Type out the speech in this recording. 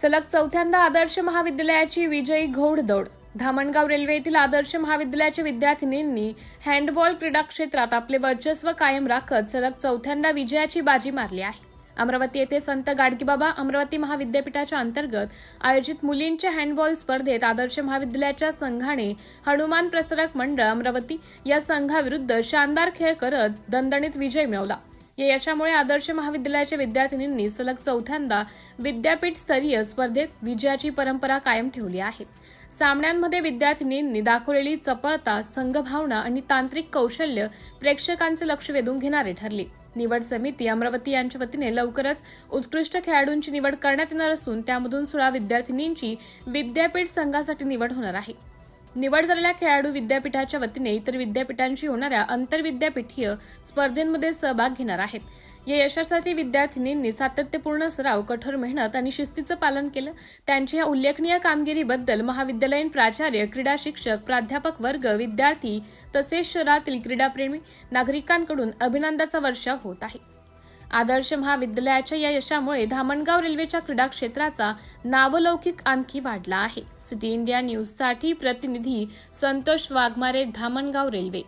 सलग चौथ्यांदा आदर्श महाविद्यालयाची विजयी घोडदौड। धामणगाव रेल्वे येथील आदर्श महाविद्यालयाच्या विद्यार्थिनींनी हँडबॉल क्रीडा क्षेत्रात आपले वर्चस्व कायम राखत सलग चौथ्यांदा विजयाची बाजी मारली आहे। अमरावती येथे संत गाडगेबाबा अमरावती महाविद्यापीठाच्या अंतर्गत आयोजित मुलींच्या हँडबॉल स्पर्धेत आदर्श महाविद्यालयाच्या संघाने हनुमान प्रसारक मंडळ अमरावती या संघाविरुद्ध शानदार खेळ करत दणदणीत विजय मिळवला। या यशामुळे आदर्श महाविद्यालयाच्या विद्यार्थिनींनी सलग चौथ्यांदा विद्यापीठ स्तरीय स्पर्धेत विजयाची परंपरा कायम ठेवली आहे। सामन्यांमध्ये विद्यार्थिनींनी दाखवलेली चपळता, संघभावना आणि तांत्रिक कौशल्य प्रेक्षकांचे लक्ष वेधून घेणारे ठरले। निवड समिती अमरावती यांच्या वतीने लवकरच उत्कृष्ट खेळाडूंची निवड करण्यात येणार असून त्यामधून 16 विद्यार्थिनींची विद्यापीठ संघासाठी निवड होणार आहे। निवड झालेल्या खेळाडू विद्यापीठाच्या वतीने इतर विद्यापीठांशी होणाऱ्या आंतरविद्यापीठीय स्पर्धेमध्ये सहभाग घेणार आहेत। या यशासाठी विद्यार्थिनींनी सातत्यपूर्ण सराव, कठोर मेहनत आणि शिस्तीचं पालन केलं। त्यांच्या या उल्लेखनीय कामगिरीबद्दल महाविद्यालयीन प्राचार्य, क्रीडा शिक्षक, प्राध्यापक वर्ग, विद्यार्थी तसेच शहरातील क्रीडाप्रेमी नागरिकांकडून अभिनंदनाचा वर्षाव होत आहे। आदर्श महाविद्यालयाच्या या यशामुळे धामणगाव रेल्वेच्या क्रीडा क्षेत्राचा नावलौकिक आणखी वाढला आहे। सिटी इंडिया न्यूजसाठी प्रतिनिधी संतोष वाघमारे, धामणगाव रेल्वे।